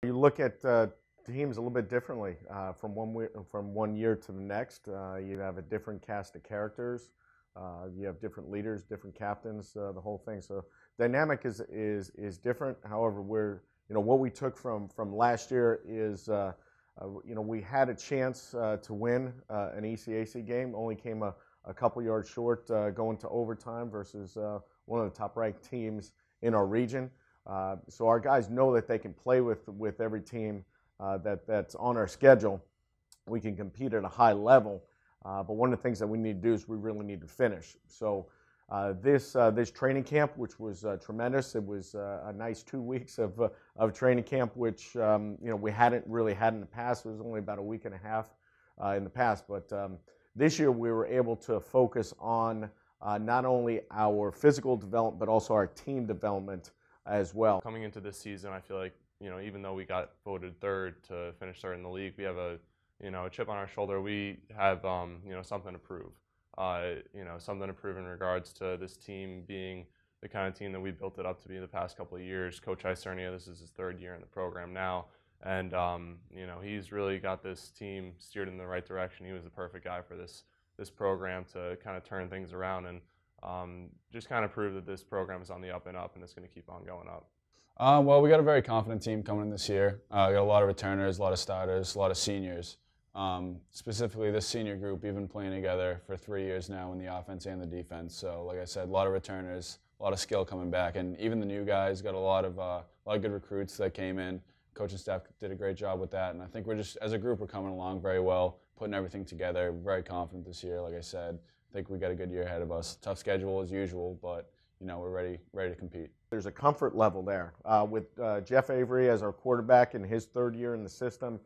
You look at teams a little bit differently from one year to the next. You have a different cast of characters. You have different leaders, different captains, the whole thing. So dynamic is different. However, what we took from last year is we had a chance to win an ECAC game. Only came a couple yards short going to overtime versus one of the top-ranked teams in our region. So our guys know that they can play with every team that's on our schedule. We can compete at a high level, but one of the things that we need to do is we really need to finish. So this training camp, which was tremendous, it was a nice 2 weeks of training camp, which we hadn't really had in the past. It was only about a week and a half in the past, but this year we were able to focus on not only our physical development but also our team development as well. Coming into this season, I feel like, even though we got voted third to finish third in the league, we have a chip on our shoulder. We have, something to prove. Something to prove in regards to this team being the kind of team that we built it up to be the past couple of years. Coach Isernia, this is his third year in the program now, and he's really got this team steered in the right direction. He was the perfect guy for this program to kind of turn things around and just kind of prove that this program is on the up and up, and it's going to keep on going up. Well, we got a very confident team coming in this year. We got a lot of returners, a lot of starters, a lot of seniors. Specifically, this senior group, we've been playing together for 3 years now in the offense and the defense. So, like I said, a lot of returners, a lot of skill coming back, and even the new guys got a lot of good recruits that came in. Coaching staff did a great job with that, and I think we're just, as a group, we're coming along very well, putting everything together. We're very confident this year. Like I said, I think we got a good year ahead of us. Tough schedule as usual, but we're ready to compete. There's a comfort level there with Jeff Avery as our quarterback in his third year in the system.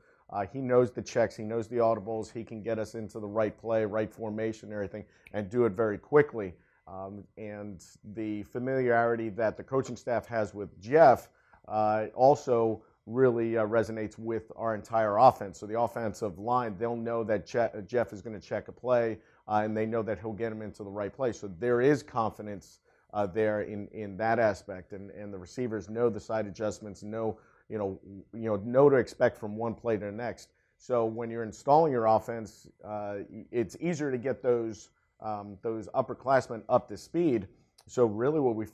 He knows the checks, he knows the audibles, he can get us into the right play, right formation, and everything, and do it very quickly. And the familiarity that the coaching staff has with Jeff also really resonates with our entire offense. So the offensive line, they'll know that Jeff is going to check a play, and they know that he'll get him into the right place. So there is confidence there in that aspect, and the receivers know the side adjustments, know to expect from one play to the next. So when you're installing your offense, it's easier to get those upperclassmen up to speed. So really what we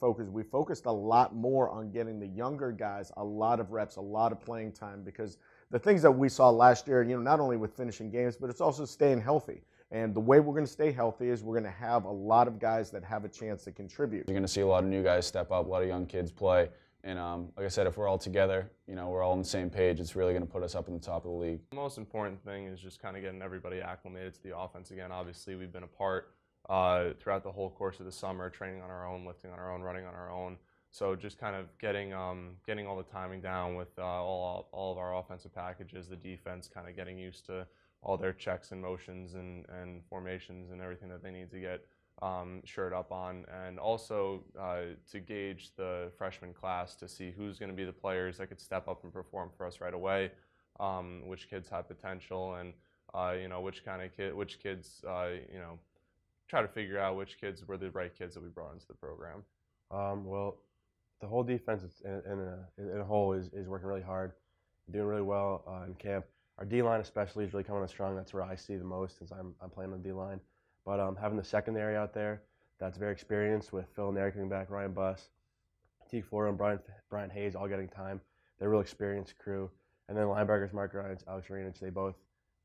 focused a lot more on getting the younger guys a lot of reps, a lot of playing time, because the things that we saw last year, not only with finishing games, but it's also staying healthy. And the way we're going to stay healthy is we're going to have a lot of guys that have a chance to contribute. You're going to see a lot of new guys step up, a lot of young kids play. And like I said, if we're all together, we're all on the same page, it's really going to put us up in the top of the league. The most important thing is just kind of getting everybody acclimated to the offense again. Obviously, we've been apart throughout the whole course of the summer, training on our own, lifting on our own, running on our own. So just kind of getting all the timing down with all of our offensive packages, the defense kind of getting used to all their checks and motions and formations and everything that they need to get shirt up on, and also to gauge the freshman class to see who's going to be the players that could step up and perform for us right away, which kids have potential, and which kids try to figure out which kids were the right kids that we brought into the program. Well, the whole defense in a whole is working really hard, doing really well in camp. Our D-line especially is really coming on strong. That's where I see the most, since I'm playing on the D-line. But having the secondary out there that's very experienced, with Phil and Eric coming back, Ryan Buss, Teague Florio, and Brian Hayes all getting time. They're a real experienced crew. And then linebackers, Mark Ryan, Alex Arenich, they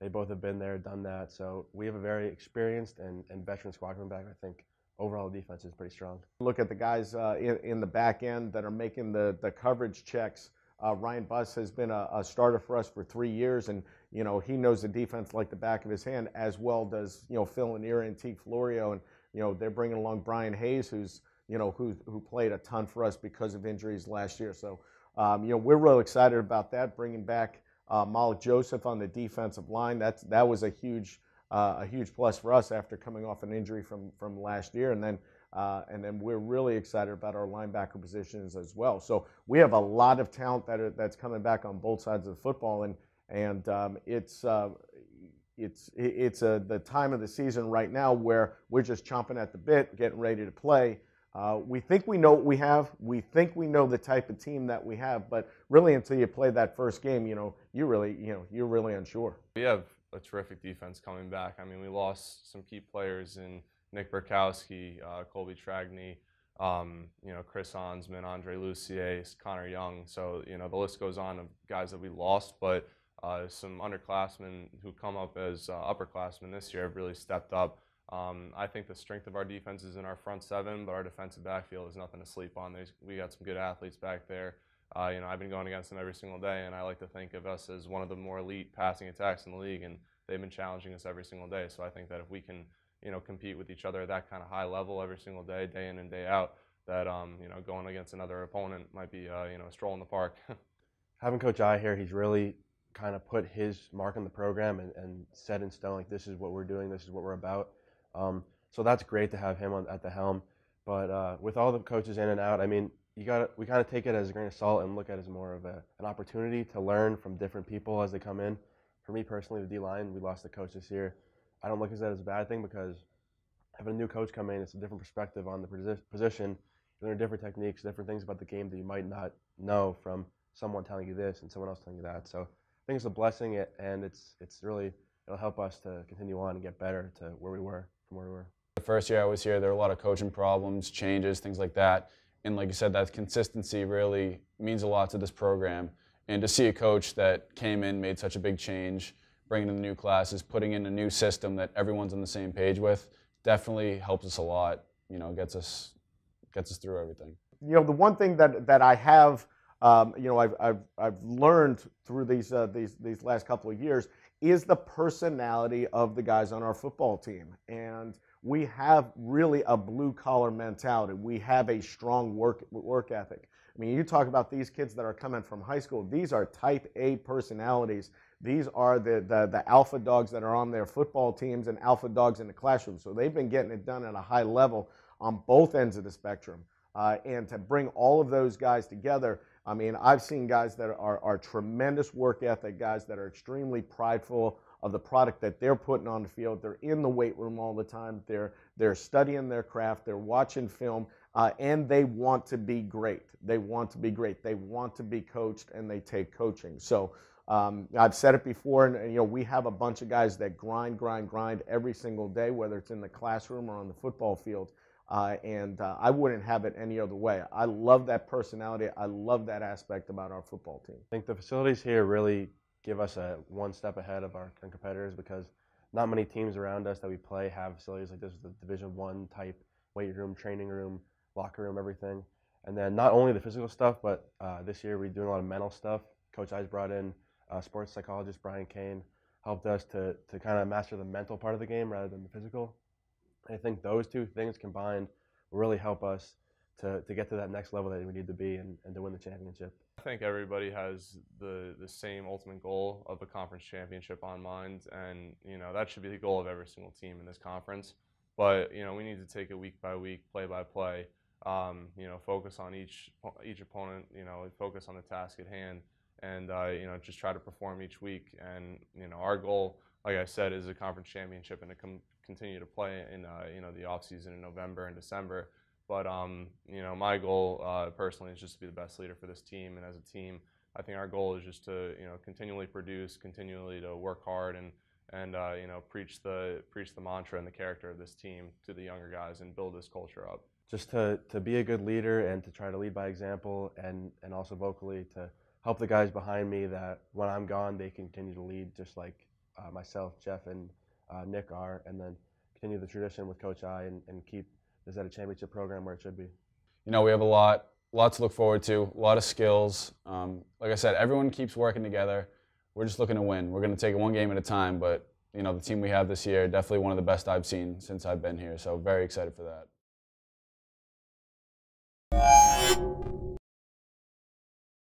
both have been there, done that. So we have a very experienced and veteran squad coming back. I think overall the defense is pretty strong. Look at the guys in the back end that are making the coverage checks. Ryan Buss has been a starter for us for 3 years, and he knows the defense like the back of his hand, as well does Phil and Ira and Teague Florio, and they're bringing along Brian Hayes, who played a ton for us because of injuries last year. So we're real excited about that, bringing back Malik Joseph on the defensive line. That was a huge plus for us after coming off an injury from last year, and then we're really excited about our linebacker positions as well. So we have a lot of talent that's coming back on both sides of the football, and it's the time of the season right now where we're just chomping at the bit, getting ready to play. We think we know what we have. We think we know the type of team that we have, but really until you play that first game, you're really unsure. We have a terrific defense coming back. I mean, we lost some key players in Nick Burkowski, Colby Tragney, Chris Onsman, Andre Lucier, Connor Young. So, the list goes on of guys that we lost, but some underclassmen who come up as upperclassmen this year have really stepped up. I think the strength of our defense is in our front seven, but our defensive backfield is nothing to sleep on. We got some good athletes back there. I've been going against them every single day, and I like to think of us as one of the more elite passing attacks in the league, and they've been challenging us every single day. So I think that if we can, compete with each other at that kind of high level every single day, day in and day out, that, going against another opponent might be, a stroll in the park. Having Coach I here, he's really kind of put his mark on the program and set in stone, like, this is what we're doing, this is what we're about. So that's great to have him at the helm. But with all the coaches in and out, I mean, we kind of take it as a grain of salt and look at it as more of an opportunity to learn from different people as they come in. For me personally, the D-line, we lost the coach this year. I don't look at that as a bad thing because having a new coach come in, it's a different perspective on the position. You learn different techniques, different things about the game that you might not know from someone telling you this and someone else telling you that. So I think it's a blessing, and it'll help us to continue on and get better to where we were from where we were. The first year I was here, there were a lot of coaching problems, changes, things like that. And like you said, that consistency really means a lot to this program. And to see a coach that came in, made such a big change, bringing in the new classes, putting in a new system that everyone's on the same page with, definitely helps us a lot. Gets us through everything. The one thing that I have, I've learned through these last couple of years is the personality of the guys on our football team. And we have really a blue-collar mentality. We have a strong work ethic. I mean, you talk about these kids that are coming from high school. These are type A personalities. These are the alpha dogs that are on their football teams and alpha dogs in the classroom. So they've been getting it done at a high level on both ends of the spectrum. And to bring all of those guys together, I mean, I've seen guys that are tremendous work ethic, guys that are extremely prideful of the product that they're putting on the field. They're in the weight room all the time. They're studying their craft. They're watching film, and they want to be great. They want to be great. They want to be coached, and they take coaching. So I've said it before, and we have a bunch of guys that grind every single day, whether it's in the classroom or on the football field. I wouldn't have it any other way. I love that personality. I love that aspect about our football team. I think the facilities here really give us one step ahead of our competitors because not many teams around us that we play have facilities like this, the Division I type weight room, training room, locker room, everything. And then not only the physical stuff, but this year we're doing a lot of mental stuff. Coach I's brought in sports psychologist Brian Kane, helped us to kind of master the mental part of the game rather than the physical. And I think those two things combined will really help us to get to that next level that we need to be and to win the championship. I think everybody has the same ultimate goal of a conference championship on mind, and that should be the goal of every single team in this conference. But we need to take it week by week, play by play. Focus on each opponent. Focus on the task at hand, and just try to perform each week. And our goal, like I said, is a conference championship and to continue to play in the off season in November and December. But my goal personally is just to be the best leader for this team, and as a team, I think our goal is just to continually produce, continually to work hard, and preach the mantra and the character of this team to the younger guys and build this culture up. Just to be a good leader and to try to lead by example, and also vocally to help the guys behind me that when I'm gone they can continue to lead just like myself, Jeff, and Nick are, and then continue the tradition with Coach I and keep this at a championship program where it should be. We have a lot to look forward to, a lot of skills. Like I said, everyone keeps working together. We're just looking to win. We're going to take it one game at a time, but the team we have this year, definitely one of the best I've seen since I've been here, so very excited for that.